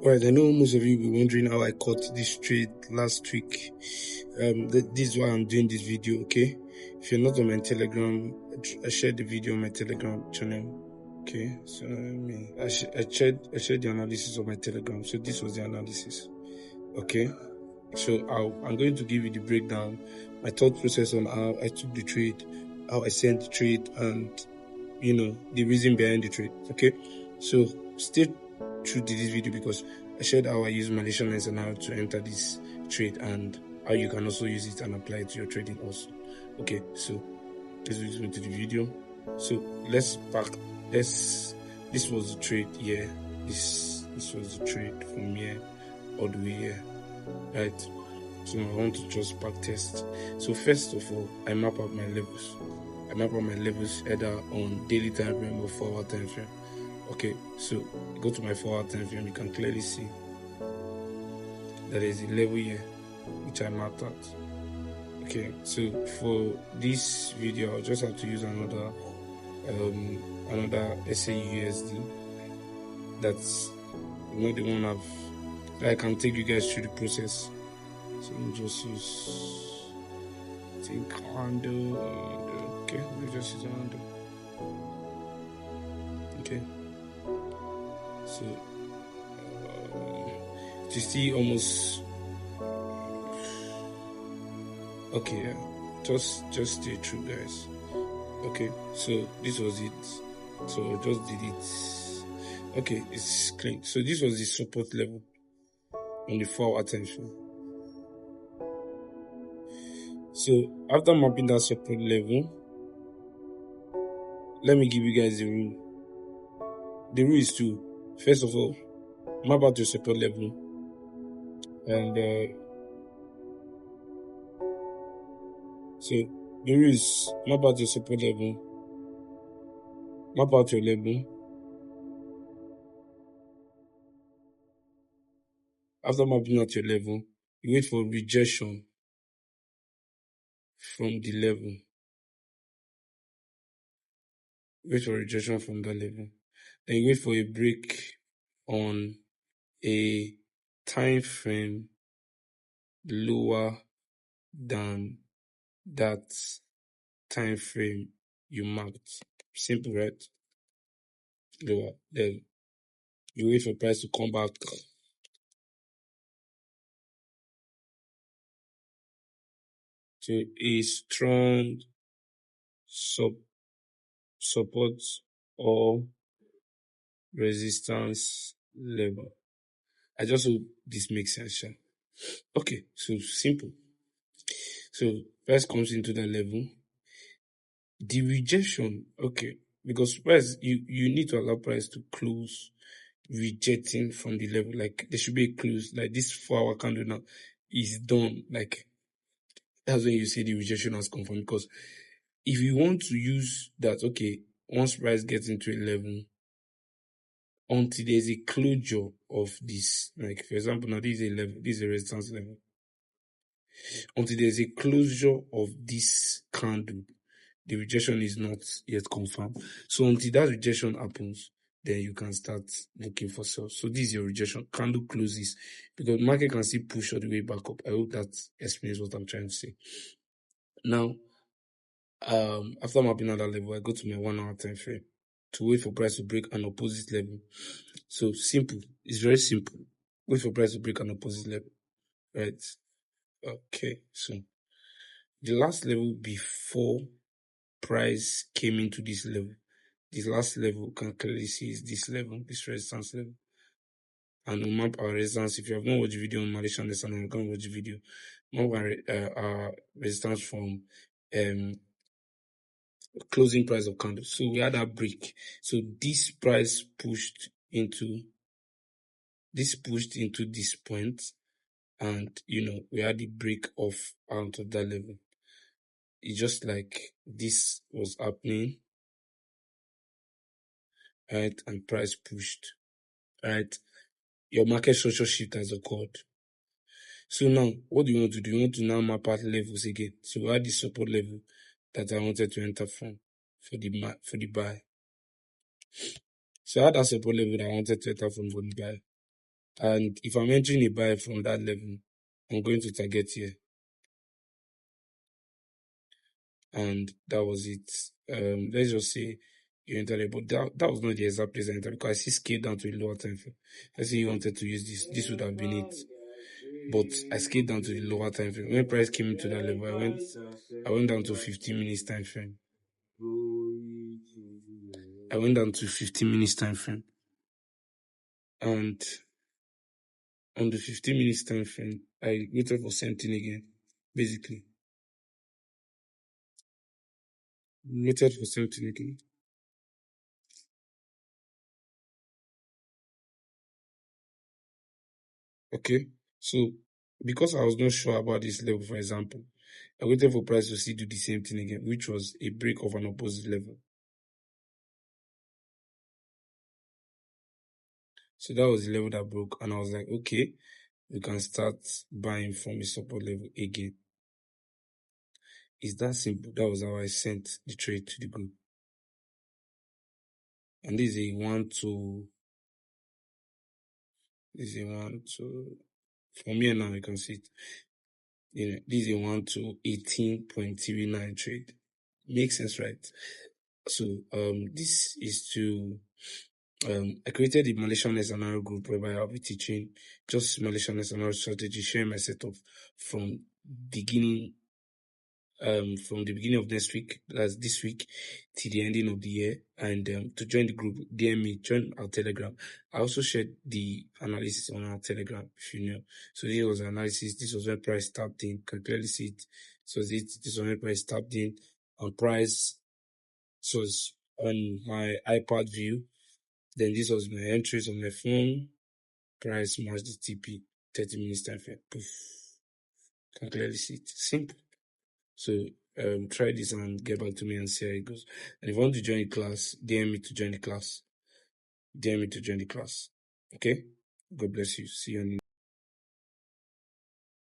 Alright, I know most of you will be wondering how I caught this trade last week. This is why I'm doing this video, okay? If you're not on my Telegram, I shared the video on my Telegram channel. Okay, so I shared the analysis on my Telegram. So this was the analysis. Okay, so I'm going to give you the breakdown, my thought process on how I took the trade, how I sent the trade, and the reason behind the trade. Okay, so stay true to this video because I shared how I use Malaysian Analyzer now to enter this trade and how you can also use it and apply it to your trading also. Okay, so let's go into the video. So this was the trade here. This was the trade from here all the way here, right? So I want to just back test. So first of all, I map out my levels. I map out my levels either on daily time frame or 4-hour time frame. Okay, so go to my 4-hour time frame. You can clearly see that there's a level here which I mapped out. Okay, so for this video, I'll just have to use another XAUUSD. That's not the one I can take you guys through the process. So let me just use candle. Okay, let me just use a candle. Okay, so to see almost okay, just stay true, guys. Okay, so this was it. So I just did it. Okay, it's clean. So this was the support level on the 4-hour time frame. So after mapping that support level, let me give you guys the rule. The rule is to, first of all, map out your support level, and so the rule is map out your support level, map out your level. After mapping out your level, you wait for rejection from the level. Wait for rejection from that level. Then you wait for a break on a time frame lower than that time frame you marked. Simple, right? Lower. Then you wait for price to come back to a strong support or resistance level. I just hope this makes sense. Okay, so simple. So price comes into the level. The rejection, okay, because price, you need to allow price to close rejecting from the level. Like there should be a close, like this 4-hour candle now is done. Like that's when you see the rejection has come from. Because if you want to use that, okay, once price gets into a level, until there's a closure of this, like for example, now this is a level, this is a resistance level. Until there's a closure of this candle, the rejection is not yet confirmed. So until that rejection happens, then you can start looking for sales. So this is your rejection. Candle closes because market can still push all the way back up. I hope that explains what I'm trying to say. Now, after mapping out that level, I go to my 1-hour time frame to wait for price to break an opposite level. So simple. It's very simple. Wait for price to break an opposite level. Right? Okay. So the last level before price came into this level, this last level, can clearly see is this level, this resistance level. And we'll map our resistance. If you have not watched the video on Malaysian Analyzer, you can watch the video. Map our resistance from closing price of candle. So we had that break. So this price pushed into this point, and we had the break off out of that level. It's just like this was happening, right? And price pushed, right? Your market structure shift has occurred. So now, what do you want to do? You want to now map out levels again. So we had the support level that I wanted to enter from for the buy. So I had that support level that I wanted to enter from for the buy. And if I'm entering a buy from that level, I'm going to target here. And that was it. Let's just say you entered it, but that was not the exact place I entered, because I see scaled down to a lower time frame. Let's say you wanted to use this would have been it. But I scaled down to the lower time frame. When price came into that level, I went down to 15 minutes time frame. I went down to 15 minutes time frame. And on the 15 minutes time frame, I waited for something again, basically. Waited for something again. Okay, so because I was not sure about this level, for example, I waited for price to still do the same thing again, which was a break of an opposite level. So that was the level that broke, and I was like, okay, we can start buying from a support level again. It's that simple. That was how I sent the trade to the group. And this is a 1 to, from here now you can see it. This is a 1 to 18.39 trade. Makes sense, right? So this is to I created the malysian scenario group whereby I'll be teaching just malysian scenario strategy, sharing my setup from beginning of next week, that's this week, till the ending of the year. And to join the group, DM me, join our Telegram. I also shared the analysis on our Telegram, if you know. So this was analysis. This was when price tapped in. Can clearly see it. So this was when price tapped in on price. So it's on my iPad view. Then this was my entries on my phone. Price matched the TP. 30 minutes time frame. Poof. Can clearly see it. Simple. So try this and get back to me and see how it goes. And if you want to join the class, DM me to join the class. DM me to join the class. Okay? God bless you. See you on the